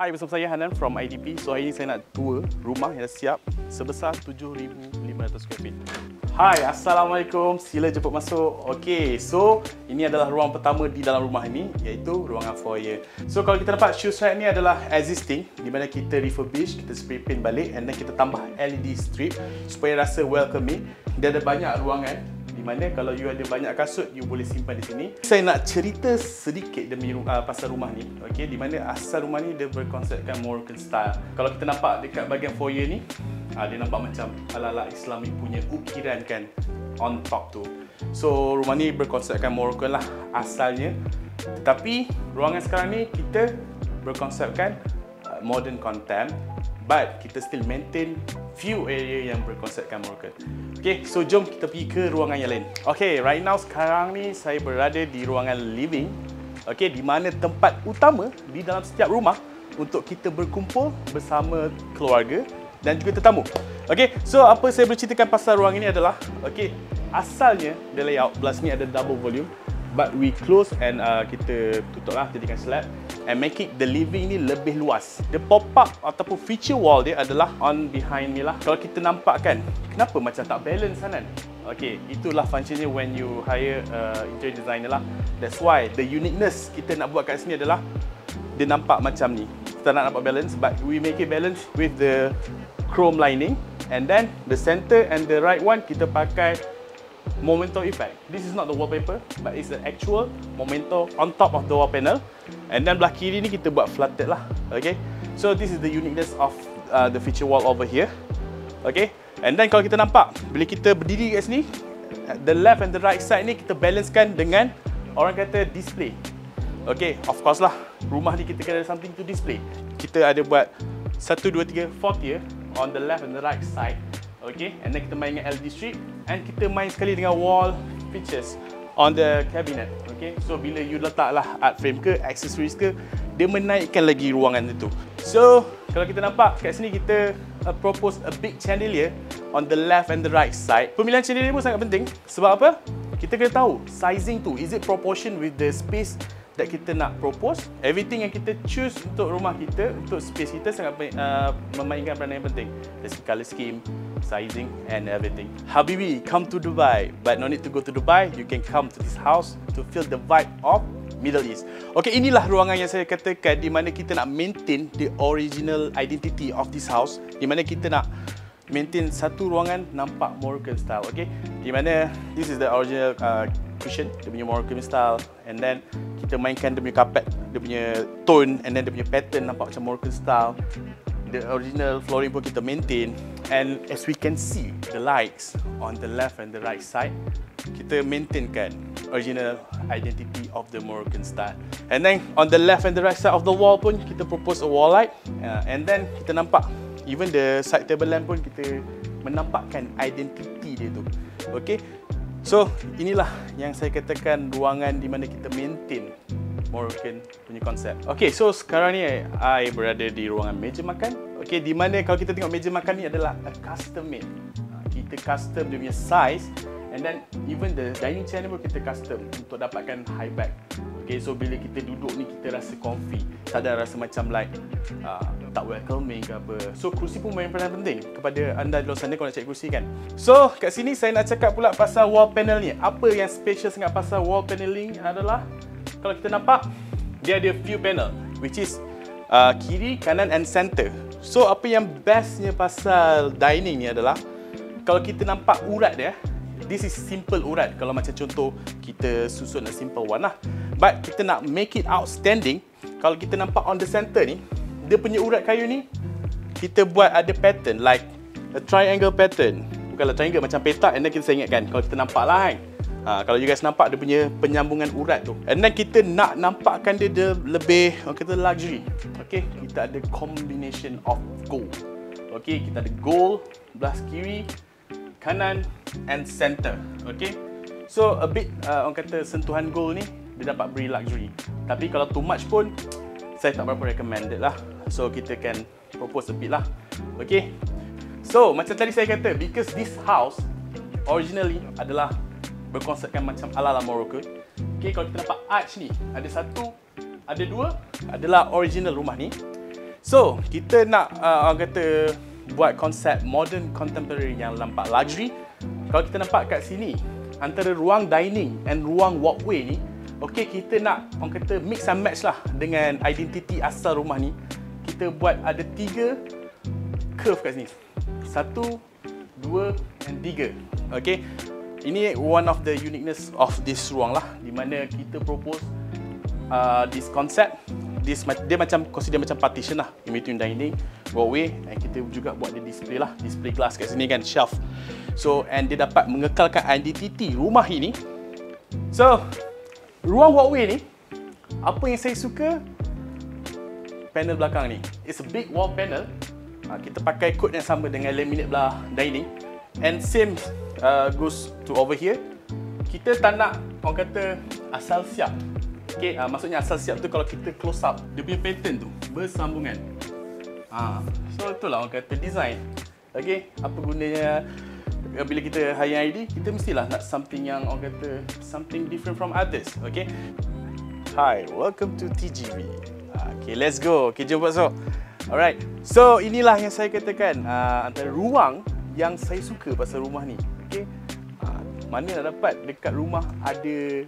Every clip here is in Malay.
Hai, bersama saya Hanan from IDP. So hari ini saya nak tour rumah yang dah siap sebesar 7,500 square feet. Hai, Assalamualaikum. Sila jemput masuk. Okey, so ini adalah ruang pertama di dalam rumah ini, iaitu ruangan foyer. So kalau kita nampak shoes rack ni adalah existing, di mana kita refurbish, kita spray paint balik and then kita tambah LED strip supaya rasa welcoming. Dia ada banyak ruangan di mana kalau you ada banyak kasut, you boleh simpan di sini. Saya nak cerita sedikit demi pasal rumah ni, okey, di mana asal rumah ni dia berkonsepkan Moroccan style. Kalau kita nampak dekat bahagian foyer ni, dia nampak macam ala-ala Islami punya ukiran kan on top tu. So rumah ni berkonsepkan Moroccan lah asalnya. Tetapi ruangan sekarang ni kita berkonsepkan modern contempt, but kita still maintain few area yang berkonsepkan Moroccan. Okay, so jom kita pergi ke ruangan yang lain. Okay, right now sekarang ni saya berada di ruangan living. Okay, di mana tempat utama di dalam setiap rumah untuk kita berkumpul bersama keluarga dan juga tetamu. Okay, so apa saya berceritakan pasal ruang ini adalah, okay, asalnya the layout belah sini ada double volume, but we close and kita tutup lah, jadikan slab and make it the living ni lebih luas. The pop-up ataupun feature wall dia adalah on behind ni lah. Kalau kita nampak kan, kenapa macam tak balance Hanan? Okay, itulah functionnya when you hire interior designer lah. That's why the uniqueness kita nak buat kat sini adalah dia nampak macam ni. Kita nak nampak balance, but we make it balance with the chrome lining, and then the center and the right one kita pakai Momento effect. This is not the wallpaper, but it's the actual Momento on top of the wall panel. And then belah kiri ni kita buat flooded lah. Okay, so this is the uniqueness of the feature wall over here. Okay, and then kalau kita nampak bila kita berdiri kat sini, the left and the right side ni kita balancekan dengan orang kata display. Okay, of course lah, rumah ni kita kena ada something to display. Kita ada buat 1, 2, 3, 4 tier on the left and the right side. Okay, and then kita main dengan LED strip and kita main sekali dengan wall features on the cabinet. Okay, so bila you letaklah art frame ke, accessories ke, dia menaikkan lagi ruangan itu. So kalau kita nampak kat sini kita propose a big chandelier on the left and the right side. Pemilihan chandelier pun sangat penting. Sebab apa? Kita kena tahu sizing tu, is it proportion with the space that kita nak propose. Everything yang kita choose untuk rumah kita, untuk space kita sangat memainkan peranan yang penting. Dari color scheme, sizing and everything. Habibi, come to Dubai, but no need to go to Dubai. You can come to this house to feel the vibe of Middle East. Okay, inilah ruangan yang saya katakan di mana kita nak maintain the original identity of this house. Di mana kita nak maintain satu ruangan nampak Moroccan style. Okay, di mana this is the original cushion, dia punya Moroccan style, and then kita mainkan dia punya carpet, dia punya tone, and then dia punya pattern nampak macam Moroccan style. The original flooring pun kita maintain, and as we can see the lights on the left and the right side, kita maintainkan original identity of the Moroccan style. And then on the left and the right side of the wall pun kita propose a wall light, and then kita nampak even the side table lamp pun kita menampakkan identity dia tu. Okay, so inilah yang saya katakan ruangan di mana kita maintain Moroccan punya konsep. Okay, so sekarang ni I berada di ruangan meja makan. Okay, di mana kalau kita tengok meja makan ni adalah a custom made. Kita custom dia punya size, and then even the dining chair ni pun kita custom untuk dapatkan high back. Okay, so bila kita duduk ni kita rasa comfy, tak ada rasa macam like tak welcoming ke apa. So kerusi pun main peranan penting kepada anda di luar sana kalau nak cari kerusi kan. So kat sini saya nak cakap pula pasal wall panel ni. Apa yang special sangat pasal wall paneling adalah, kalau kita nampak dia ada few panel, which is kiri, kanan and center. So apa yang bestnya pasal dining ni adalah, kalau kita nampak urat dia, this is simple urat. Kalau macam contoh kita susun a simple one lah, but kita nak make it outstanding. Kalau kita nampak on the center ni, dia punya urat kayu ni kita buat ada pattern like a triangle pattern. Bukanlah triangle macam petak, and then saya ingatkan kalau kita nampak lah kan, kalau you guys nampak dia punya penyambungan urat tu, and then kita nak nampakkan dia lebih orang kata luxury. Okay, kita ada combination of gold. Okay, kita ada gold belah kiri, kanan and center. Okay, so a bit orang kata sentuhan gold ni dia dapat beri luxury. Tapi kalau too much pun saya tak berapa recommended lah. So kita can propose a bit lah. Okay, so macam tadi saya kata, because this house originally adalah berkonsepkan macam ala-ala Morocco. Okay, kalau kita nampak arch ni, ada satu, ada dua, adalah original rumah ni. So, kita nak orang kata buat konsep modern contemporary yang nampak luxury. Kalau kita nampak kat sini, antara ruang dining and ruang walkway ni, okey, kita nak orang kata mix and match lah dengan identiti asal rumah ni. Kita buat ada 3 curve kat sini. 1, 2 and 3. Okey. Ini one of the uniqueness of this ruang lah, di mana kita propose this concept. Dia macam consider macam partition lah in between dining, walkway, and kita juga buat dia display lah, display glass kat sini kan, shelf. So, and dia dapat mengekalkan identiti rumah ini. So, ruang walkway ni, apa yang saya suka, panel belakang ni. It's a big wall panel. Kita pakai kod yang sama dengan laminate belah dining. And same goes to over here. Kita tak nak orang kata asal siap. Okay, maksudnya asal siap tu kalau kita close up, dia punya pattern tu bersambungan. So itulah orang kata design. Okay, apa gunanya bila kita hire ID, kita mestilah nak something yang orang kata something different from others. Okay. Hi, welcome to TGV. Okay, let's go. Okay, jom masuk. Alright. So inilah yang saya katakan antara ruang yang saya suka pasal rumah ni. Okay. Mana nak dapat dekat rumah ada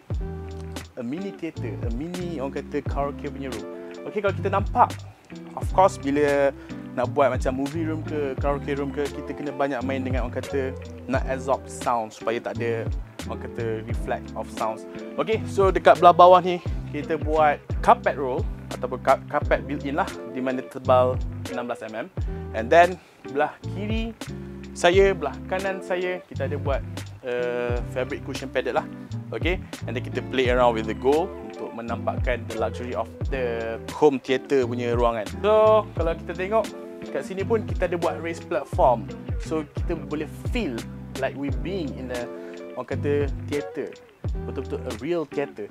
a mini theater, a mini orang kata karaoke punya room. Okay, kalau kita nampak, of course bila nak buat macam movie room ke karaoke room ke, kita kena banyak main dengan orang kata nak absorb sound supaya tak ada orang kata reflect of sounds. Okay, so dekat belah bawah ni kita buat carpet roll ataupun carpet built-in lah, di mana tebal 16mm. And then belah kiri saya, belah kanan saya, kita ada buat fabric cushion padded lah. Okay, and then kita play around with the gold untuk menampakkan the luxury of the home theater punya ruangan. So kalau kita tengok kat sini pun kita ada buat raised platform, so kita boleh feel like we being in a orang kata theater, betul-betul a real theater.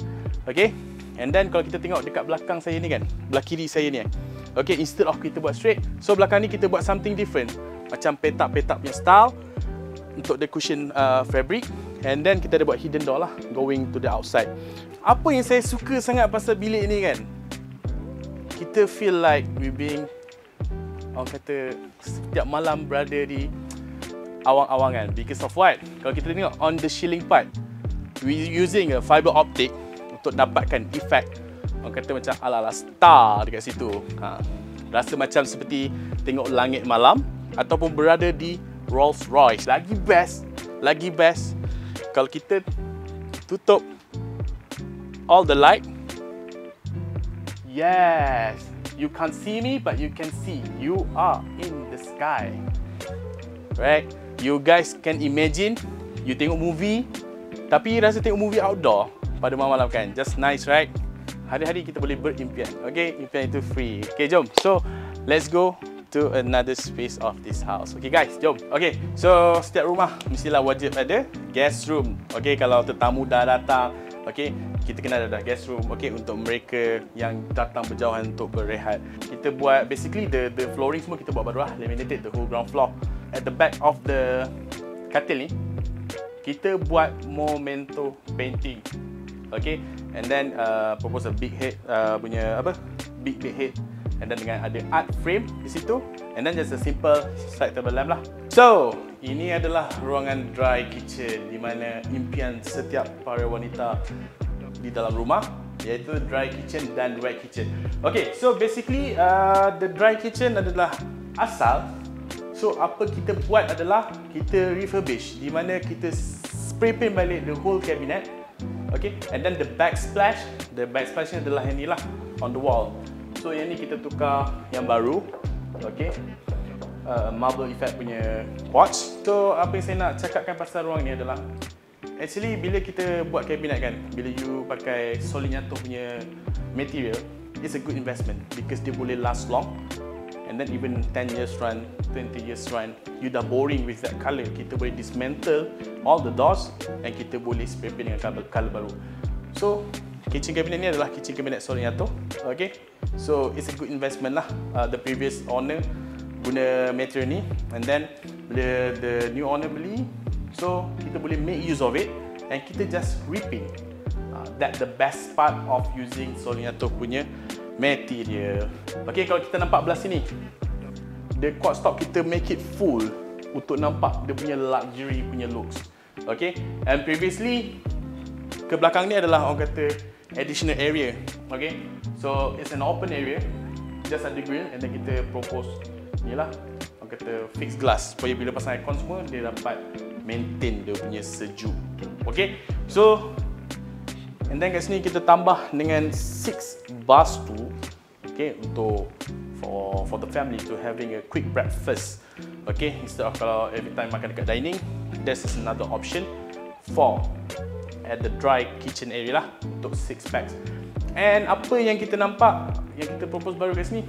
Okay, and then kalau kita tengok dekat belakang saya ni kan, belah kiri saya ni okay, instead of kita buat straight, so belakang ni kita buat something different, macam petak-petak punya style untuk the cushion fabric. And then kita ada buat hidden door lah, going to the outside. Apa yang saya suka sangat pasal bilik ni kan, kita feel like we being orang kata setiap malam berada di awang-awangan. Because of what? Kalau kita tengok on the ceiling part, we using a fiber optic untuk dapatkan effect orang kata macam ala-ala star dekat situ. Rasa macam seperti tengok langit malam ataupun berada di Rolls Royce. Lagi best kalau kita tutup all the light. Yes, you can't see me but you can see you are in the sky. Right? You guys can imagine you tengok movie tapi rasa tengok movie outdoor pada malam-malam kan. Just nice, right? Hari-hari kita boleh berimpian. Okay, impian itu free. Okay, jom. So, let's go to another space of this house. Okay guys, jom. Okay, so setiap rumah mestilah wajib ada guest room. Okay, kalau tetamu dah datang, okay, kita kena ada guest room. Okay, untuk mereka yang datang berjauhan untuk berehat. Kita buat basically the flooring semua kita buat baru lah, laminated the whole ground floor. At the back of the katil ni, kita buat memento painting. Okay, and then propose a big head punya apa? Big head. And then dengan ada art frame di situ, and then just a simple side table lamp lah. So, ini adalah ruangan dry kitchen di mana impian setiap para wanita di dalam rumah, iaitu dry kitchen dan wet kitchen. Okay, so basically the dry kitchen adalah asal. So, apa kita buat adalah kita refurbish, di mana kita spray paint balik the whole cabinet. Okay, and then the backsplash ni adalah yang ni lah, on the wall. So yang ni kita tukar yang baru, okay, marble effect punya quartz. So apa yang saya nak cakapkan pasal ruang ni adalah, actually bila kita buat kabinet kan, bila you pakai Solinyato punya material, it's a good investment because dia boleh last long. And then even 10 years run, 20 years run, you dah boring with that colour, kita boleh dismantle all the doors and kita boleh spray paint dengan colour baru. So kitchen cabinet ni adalah kitchen cabinet Solinyato. Okay, so it's a good investment lah. The previous owner guna material ni, and then bila the new owner beli, so kita boleh make use of it and kita just repaint. That the best part of using Solinyato punya material. Okay, kalau kita nampak belah sini, the quad stop kita make it full untuk nampak dia punya luxury punya looks. Okay, and previously ke belakang ni adalah orang kata additional area. Okay, so it's an open area, just ada grill, and then kita propose ni lah orang kata fixed glass supaya bila pasang aircon semua dia dapat maintain dia punya sejuk. Okay, so and then kat sini kita tambah dengan 6 bar stool. Okay, untuk for the family to having a quick breakfast. Okay, instead of kalau every time makan dekat dining, this is another option for at the dry kitchen area lah untuk 6 packs. And apa yang kita nampak, yang kita propose baru kat sini,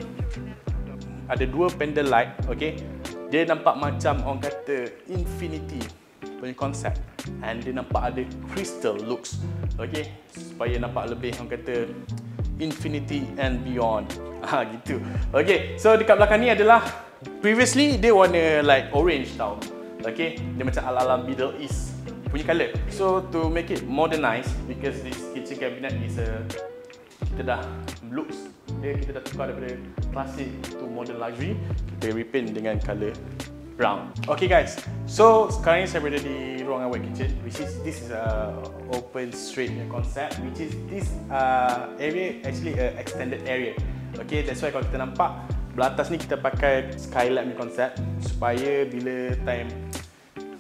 ada 2 pendant light. Okay, dia nampak macam orang kata infinity punya konsep, and dia nampak ada crystal looks. Okay, supaya nampak lebih orang kata infinity and beyond. Gitu. Okay, so dekat belakang ni adalah previously dia warna like orange tau. Okay, dia macam ala-ala Middle East punya colour. So to make it modernized, because this kitchen cabinet is kita dah looks dia, kita dah tukar daripada klasik to modern luxury, kita repaint dengan colour brown. Okay guys, so sekarang ni saya berada di ruangan white kitchen, which is this is a open straight concept, which is this area actually a extended area. Okay, that's why kalau kita nampak belah atas ni kita pakai skylight punya konsep supaya bila time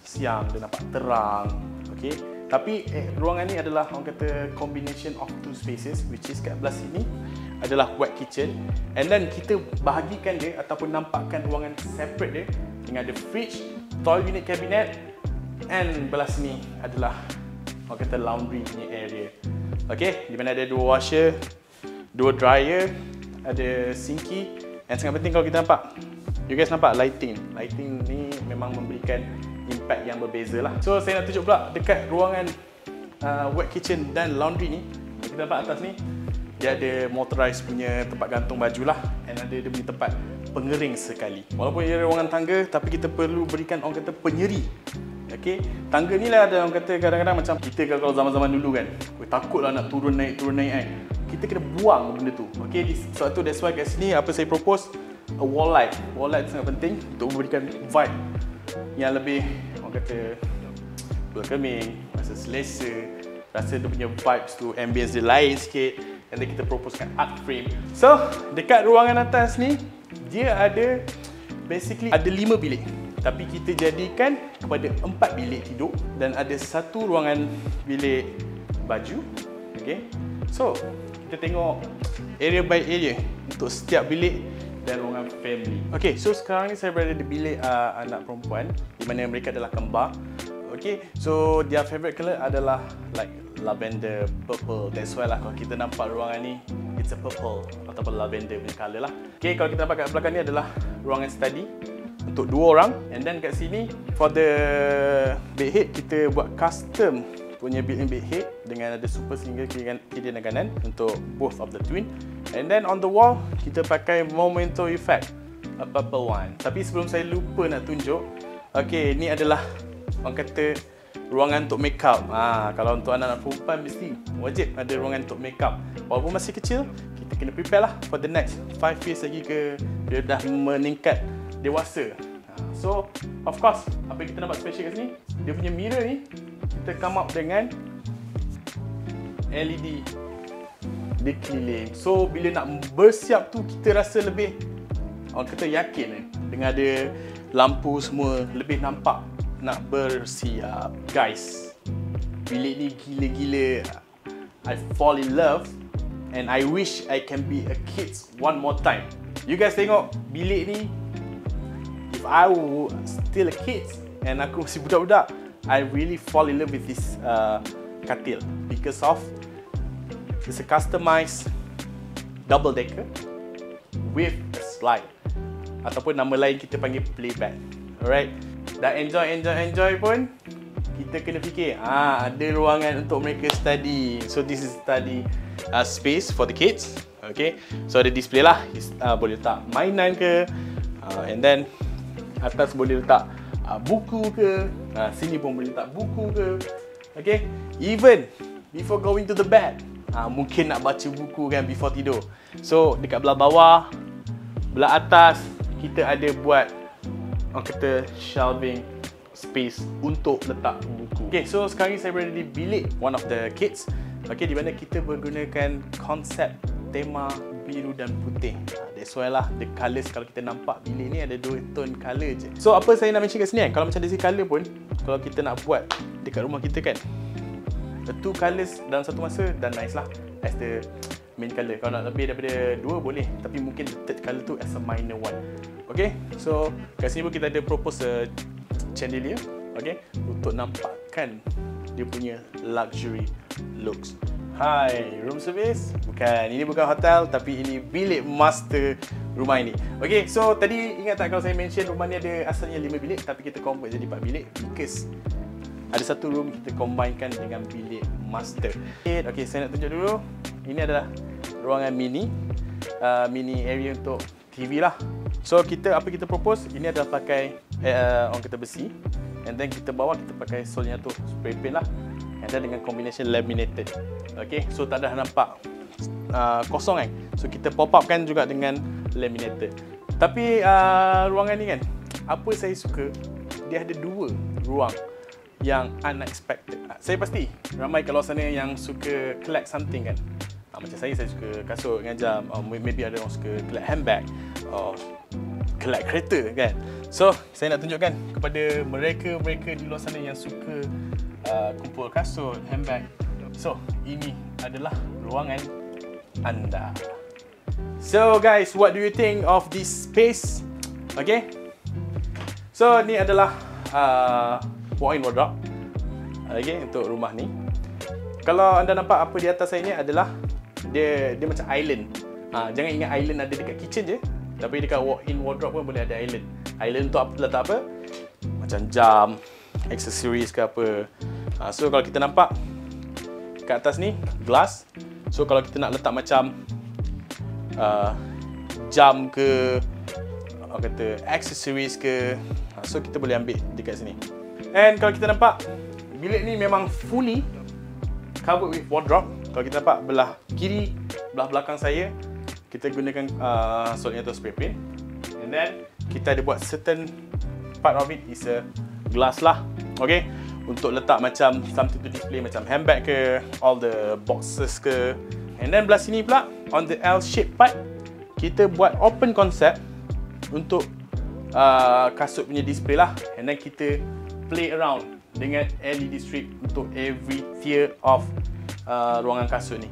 siang dia nampak terang. Okay, tapi ruangan ni adalah orang kata combination of 2 spaces, which is kat belah sini adalah white kitchen, and then kita bahagikan dia ataupun nampakkan ruangan separate dia dengan ada fridge, tall unit cabinet, and belah sini adalah orang kata laundry punya area. Okay, di mana ada 2 washer, 2 dryer, ada sinki, and sangat penting kalau kita nampak, you guys nampak lighting ni memang memberikan impact yang berbeza lah. So saya nak tunjuk pula dekat ruangan wet kitchen dan laundry ni, kita nampak atas ni dia ada motorized punya tempat gantung baju lah, and ada dia punya tempat pengering sekali. Walaupun ia ruangan tangga, tapi kita perlu berikan orang kata penyeri. Okay, tangga ni lah ada orang kata kadang-kadang macam kita kalau zaman-zaman dulu kan, takutlah nak turun naik kan, kita kena buang benda tu. Okay, sebab tu that's why kat sini apa saya propose, a wall light sangat penting untuk memberikan vibe yang lebih orang kata welcoming, rasa selesa, rasa dia punya vibes tu, ambience dia lain sikit. And then kita proposekan art frame. So dekat ruangan atas ni dia ada basically ada 5 bilik, tapi kita jadikan kepada 4 bilik tidur dan ada 1 ruangan bilik baju. Okay, so kita tengok area by area untuk setiap bilik dan ruangan family. Okay, so sekarang ni saya berada di bilik anak perempuan di mana mereka adalah kembar. Okay, so their favorite colour adalah like lavender purple. That's why lah kalau kita nampak ruangan ni, it's a purple ataupun lavender punya colour lah. Okay, kalau kita nampak kat belakang ni adalah ruangan study untuk 2 orang, and then kat sini for the bed head kita buat custom punya built-in bed head dengan ada super single kiri dan kanan untuk both of the twin, and then on the wall kita pakai memento effect, a purple one. Tapi sebelum saya lupa nak tunjuk, okay, ni adalah orang kata ruangan untuk make up. Kalau untuk anak-anak perempuan mesti wajib ada ruangan untuk make up. Walaupun masih kecil, kita kena prepare lah for the next 5 years lagi ke dia dah meningkat dewasa. So of course, apa yang kita nampak special kat sini, dia punya mirror ni kita come up dengan LED dia keliling. So bila nak bersiap tu kita rasa lebih orang kata yakin dengan ada lampu semua, lebih nampak nak bersiap. Guys, bilik ni gila-gila. I fall in love and I wish I can be a kid one more time. You guys tengok bilik ni, if I were still a kid and aku masih budak-budak, I really fall in love with this katil because of it's a customized double decker with a slide, ataupun nama lain kita panggil playback. Alright, dah enjoy pun kita kena fikir ada ruangan untuk mereka study. So this is study space for the kids. Okay, so ada display lah, boleh letak mainan ke, and then atas boleh letak buku ke, sini pun boleh letak buku ke. Okay, even before going to the bed, mungkin nak baca buku kan before tidur. So dekat belah bawah, belah atas kita ada buat orang kata shelving space untuk letak buku. Okay, so sekarang ni saya berada di bilik one of the kids. Okay, di mana kita menggunakan konsep tema biru dan putih. That's why lah the colours, kalau kita nampak bilik ni ada 2 tone colour je. So apa saya nak mention kat sini kan, kalau macam dari colour pun, kalau kita nak buat dekat rumah kita kan, the 2 colours dalam satu masa dah nice lah as the main colour. Kalau nak lebih daripada 2 boleh, tapi mungkin the third colour tu as a minor one. Okay, so kat sini pun kita ada propose a chandelier, okay, untuk nampakkan dia punya luxury looks. Hai, room service? Bukan, ini bukan hotel, tapi ini bilik master rumah ini. Okay, so tadi ingat tak kalau saya mention rumah ni ada asalnya 5 bilik, tapi kita convert jadi 4 bilik because ada satu room kita combinekan dengan bilik master. Okay, saya nak tunjuk dulu. Ini adalah ruangan mini, mini area untuk TV lah. So apa kita propose, ini adalah pakai orang kata besi, and then kita bawah kita pakai solnya tu spray paint lah, and then dengan combination laminated. Okay, so tak ada nampak kosong kan. So kita pop up kan juga dengan laminated. Tapi ruangan ni kan, apa saya suka, dia ada 2 ruang yang unexpected. Saya pasti ramai kat luar sana yang suka collect something kan. Macam saya suka kasut dengan jam, maybe ada orang suka collect handbag, collect kereta kan. So saya nak tunjukkan kepada mereka di luar sana yang suka kumpul kasut, handbag. So ini adalah ruangan anda. So guys, what do you think of this space? Okay, so ni adalah walk-in wardrobe, okay, untuk rumah ni. Kalau anda nampak apa di atas saya ni adalah dia macam island. Jangan ingat island ada dekat kitchen je, tapi dekat walk-in wardrobe pun boleh ada island. Island tu letak apa? Macam jam, accessories ke apa. So kalau kita nampak kat atas ni glass. So kalau kita nak letak macam jam ke, orang kata accessories ke, so kita boleh ambil dekat sini. And kalau kita nampak bilik ni memang fully covered with wardrobe. Kalau kita nampak belah kiri, belah belakang saya, kita gunakan solnya tu spray paint. And then kita ada buat certain part of it is a glass lah. Okay, untuk letak macam something to display macam handbag ke, all the boxes ke. And then belah sini pula on the L-shape part, kita buat open concept untuk kasut punya display lah. And then kita play around dengan LED strip untuk every tier of ruangan kasut ni.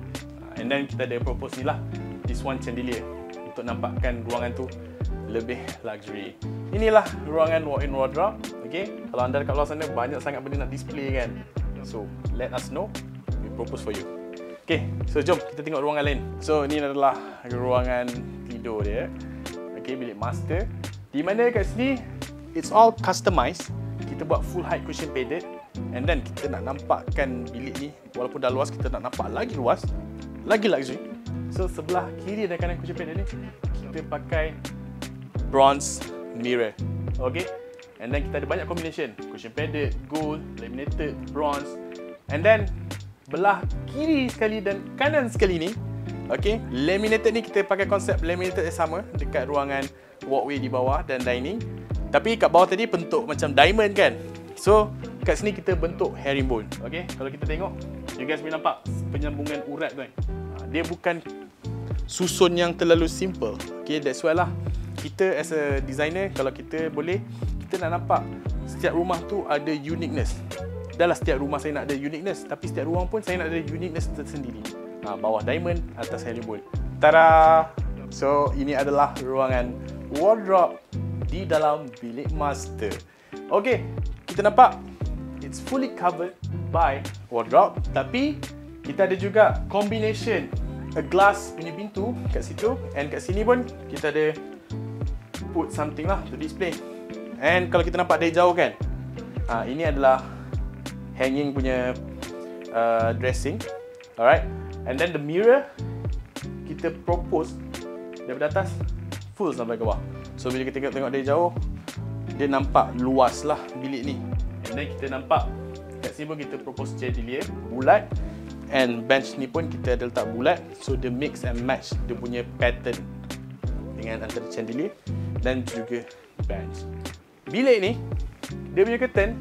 And then kita ada propose ni lah, this one chandelier, untuk nampakkan ruangan tu lebih luxury. Inilah ruangan walk-in wardrobe. Okay, kalau anda dekat luar sana banyak sangat benda nak display kan. So let us know, we propose for you. Okay, so jom kita tengok ruangan lain. So ini adalah ruangan tidur dia. Okay, bilik master, di mana kat sini it's all customized. Kita buat full height cushion padded. And then kita nak nampakkan bilik ni, walaupun dah luas, kita nak nampak lagi luas, lagi luxury. So sebelah kiri dan kanan cushion padded ni, kita pakai bronze mirror. Okay, and then kita ada banyak combination, cushion padded, gold, laminated, bronze. And then belah kiri sekali dan kanan sekali ni, okay, laminated ni kita pakai konsep laminated yang sama dekat ruangan walkway di bawah dan dining. Tapi kat bawah tadi bentuk macam diamond kan. So kat sini kita bentuk herringbone. Okay, kalau kita tengok, you guys boleh nampak penyambungan urat tu kan. Dia bukan susun yang terlalu simple. Okay, that's why lah kita as a designer, kalau kita boleh, kita nak nampak setiap rumah tu ada uniqueness. Dahlah setiap rumah saya nak ada uniqueness, tapi setiap ruang pun saya nak ada uniqueness tersendiri. Bawah diamond, atas herringbone. Tada! So ini adalah ruangan wardrobe di dalam bilik master. Okay, kita nampak it's fully covered by wardrobe, tapi kita ada juga combination a glass punya pintu kat situ, and kat sini pun kita ada put something lah to display. And kalau kita nampak dari jauh kan, ini adalah hanging punya dressing. Alright, and then the mirror kita propose daripada atas full sampai ke bawah. So bila kita tengok dari jauh, dia nampak luas lah bilik ni. And then kita nampak kat sini pun kita propose chandelier bulat. And bench ni pun kita ada letak bulat, so dia mix and match dia punya pattern dengan antara chandelier dan juga bench. Bilik ni, dia punya curtain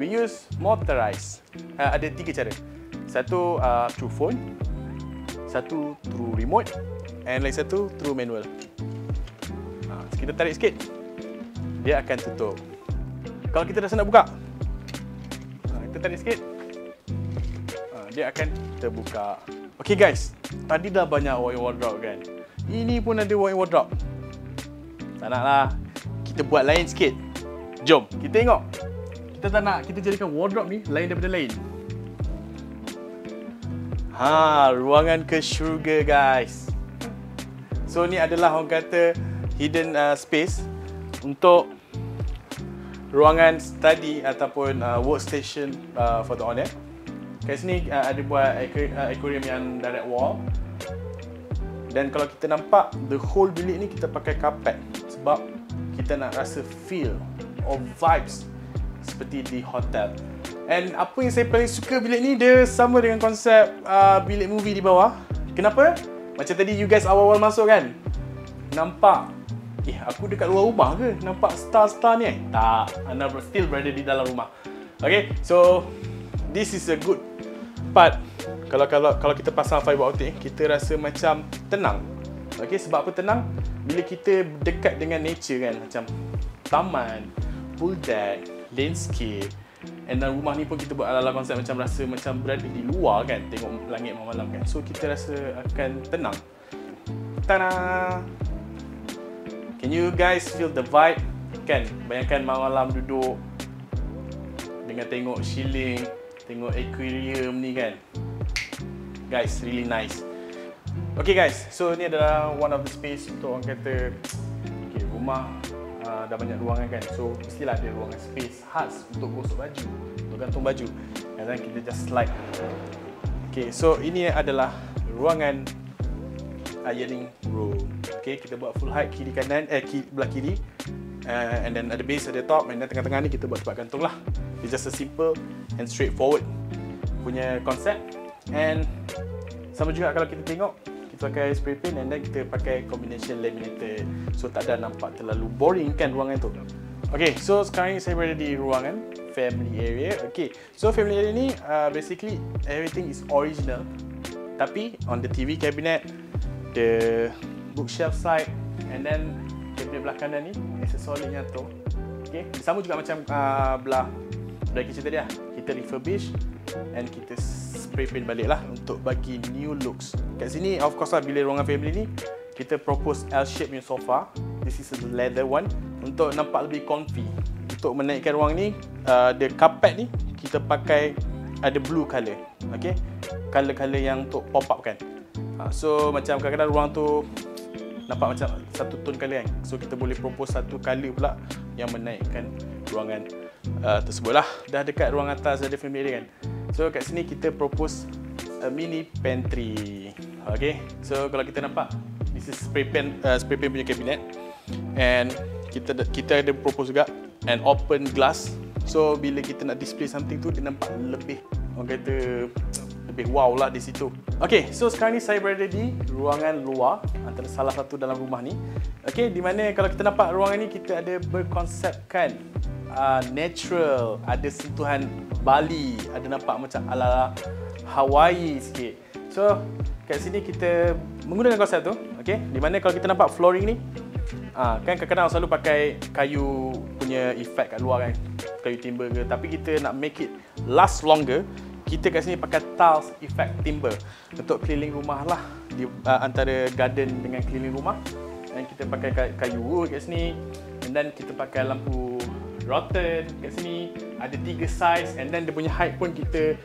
we use motorized. Ada 3 cara. Satu through phone, satu through remote, and lagi satu through manual. Kita tarik sikit, dia akan tutup. Kalau kita rasa nak buka, kita tarik sikit, dia akan terbuka. Okay guys, tadi dah banyak walk-in wardrobe kan. Ini pun ada walk-in wardrobe. Tak naklah, kita buat lain sikit. Jom, kita tengok. Kita tak nak kita jadikan wardrobe ni lain daripada lain. Ruangan ke syurga guys. So ni adalah orang kata hidden space untuk ruangan study ataupun workstation for the owner. Kat sini ada buat aquarium yang direct wall. Dan kalau kita nampak, the whole bilik ni kita pakai carpet sebab kita nak rasa feel or vibes seperti di hotel. And apa yang saya paling suka bilik ni, dia sama dengan konsep bilik movie di bawah. Kenapa? Macam tadi you guys awal-awal masuk kan, nampak aku dekat luar rumah ke? Nampak star-star ni? Tak, anda still berada di dalam rumah. Okay, so this is a good part. Kalau kita pasang fiber optic, kita rasa macam tenang. Okay, sebab apa tenang? Bila kita dekat dengan nature kan, macam taman, pool deck, landscape, and dan rumah ni pun kita buat ala-ala konsep macam rasa macam berada di luar kan, tengok langit malam kan. So kita rasa akan tenang. Tada! Can you guys feel the vibe? Kan, bayangkan malam duduk dengan tengok ceiling, tengok aquarium ni kan. Guys, really nice. Okay guys, so ni adalah one of the space untuk orang kata rumah dah banyak ruangan kan. So mestilah ada ruangan space khas untuk gosok baju, untuk gantung baju. And then kita just slide. Okay, so ini adalah ruangan ironing room. Okay, kita buat full height kiri kanan, belah kiri, and then ada base, ada top, and then tengah-tengah ni kita buat tempat gantung lah. It's just a simple and straightforward punya konsep. And sama juga kalau kita tengok, kita pakai spray paint and then kita pakai combination laminated, so tak ada nampak terlalu boring kan ruangan tu. Okay, so sekarang ni saya berada di ruangan family area. Okay, so family area ni basically everything is original, tapi on the TV cabinet, the bookshelf side, and then cabinet belah kanan ni aksesorisnya tu. Okay, sama juga macam belah kitchen tadi lah. Kita refurbish and kita spray paint balik lah untuk bagi new looks. Kat sini of course lah, bila ruangan family ni kita propose L-shape punya sofa. This is a leather one untuk nampak lebih comfy. Untuk menaikkan ruang ni, the carpet ni kita pakai ada blue colour. Okay, colour-colour yang untuk pop up kan. So macam kadang-kadang ruang tu nampak macam satu tone colour kan. So kita boleh propose satu colour pula yang menaikkan ruangan tersebut lah. Dah dekat ruang atas ada family area kan. So kat sini kita propose a mini pantry. Okay, so kalau kita nampak, this is spray paint punya cabinet. And kita ada propose juga an open glass. So bila kita nak display something tu, dia nampak lebih, orang kata lebih wow lah di situ. Okay, so sekarang ni saya berada di ruangan luar, antara salah satu dalam rumah ni. Okay, di mana kalau kita nampak ruangan ni, kita ada berkonsepkan natural, ada sentuhan Bali, ada nampak macam ala-ala Hawaii sikit. So kat sini kita menggunakan konsep tu. Okay, di mana kalau kita nampak flooring ni, kan kadang-kadang selalu pakai kayu punya effect kat luar kan, kayu timber ke, tapi kita nak make it last longer, kita kat sini pakai tiles effect timber untuk keliling rumah lah, di antara garden dengan keliling rumah. Dan kita pakai kayu wood kat sini, and then kita pakai lampu rotten kat sini, ada 3 size, and then dia punya height pun kita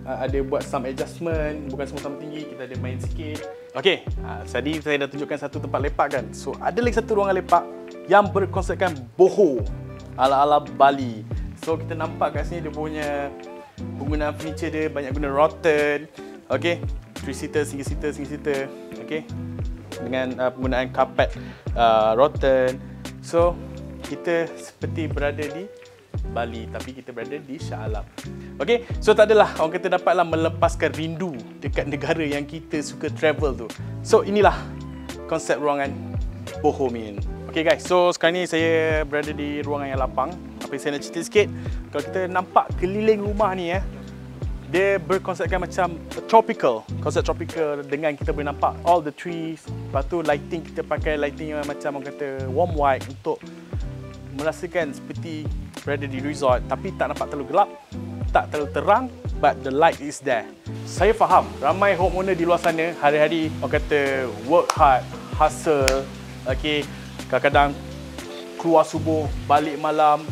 ada buat some adjustment, bukan semua sama tinggi, kita ada main sikit. Okay, tadi saya dah tunjukkan satu tempat lepak kan. So ada lagi satu ruangan lepak yang berkonsepkan boho ala-ala Bali. So kita nampak kat sini dia punya penggunaan furniture dia banyak guna rotten. Okay, 3-seater, single-seater. Okay, dengan penggunaan carpet rotten. So kita seperti berada di Bali, tapi kita berada di Shah Alam. Okay, so tak adalah orang kata dapatlah melepaskan rindu dekat negara yang kita suka travel tu. So inilah konsep ruangan Bohemian. Okay guys, so sekarang ni saya berada di ruangan yang lapang. Apa yang saya nak cerita sikit, kalau kita nampak keliling rumah ni dia berkonsepkan macam tropical, konsep tropical dengan kita boleh nampak all the trees. Lepas tu lighting, kita pakai lighting yang macam orang kata warm white untuk merasakan seperti berada di resort, tapi tak nampak terlalu gelap, tak terlalu terang, but the light is there. Saya faham ramai homeowner di luar sana hari-hari orang kata work hard, hustle, okay, kadang-kadang keluar subuh, balik malam,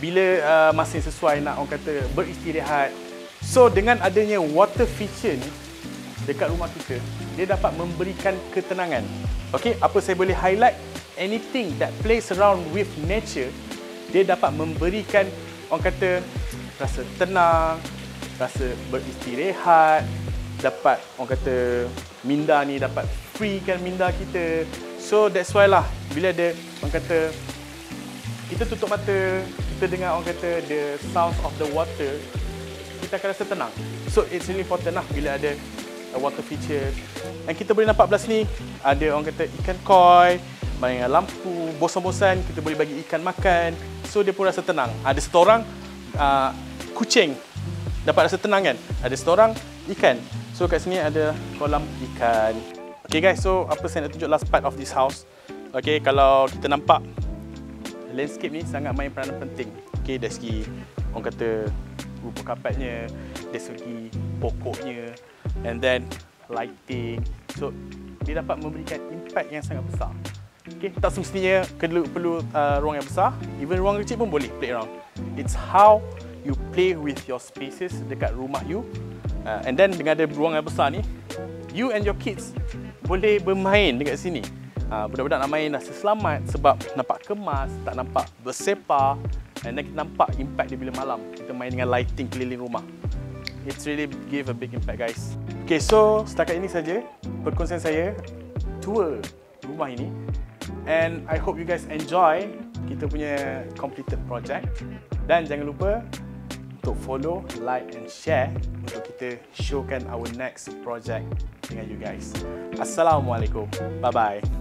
bila masih sesuai nak orang kata beristirahat. So dengan adanya water feature ni dekat rumah kita, dia dapat memberikan ketenangan. Okay, apa saya boleh highlight? Anything that plays around with nature, dia dapat memberikan orang kata rasa tenang, rasa beristirahat, dapat orang kata minda ni dapat freekan minda kita. So that's why lah bila ada orang kata kita tutup mata, kita dengar orang kata the sound of the water, kita akan rasa tenang. So it's really important lah bila ada water feature. Dan kita boleh nampak belah sini ada orang kata ikan koi, main lampu, bosan-bosan kita boleh bagi ikan makan. So dia pun rasa tenang. Ada satu orang kucing dapat rasa tenang kan. Ada satu orang ikan. So kat sini ada kolam ikan. Okay guys, so apa saya nak tunjuk last part of this house. Okay, kalau kita nampak landscape ni sangat main peranan penting. Okay, dari segi orang kata rupa kapetnya, dari segi pokoknya, and then lighting. So dia dapat memberikan impact yang sangat besar. Okay, tak semestinya perlu ruang yang besar, even ruang kecil pun boleh play around. It's how you play with your spaces dekat rumah you. And then dengan ada ruang yang besar ni, you and your kids boleh bermain dekat sini. Budak-budak nak main rasa selamat sebab nampak kemas, tak nampak bersepah. And then kita nampak impact dia bila malam kita main dengan lighting keliling rumah. It's really give a big impact guys. Okay, so setakat ini saja perkongsian saya tour rumah ini. And I hope you guys enjoy kita punya completed project. Dan jangan lupa untuk follow, like and share untuk kita showkan our next project dengan you guys. Assalamualaikum. Bye bye.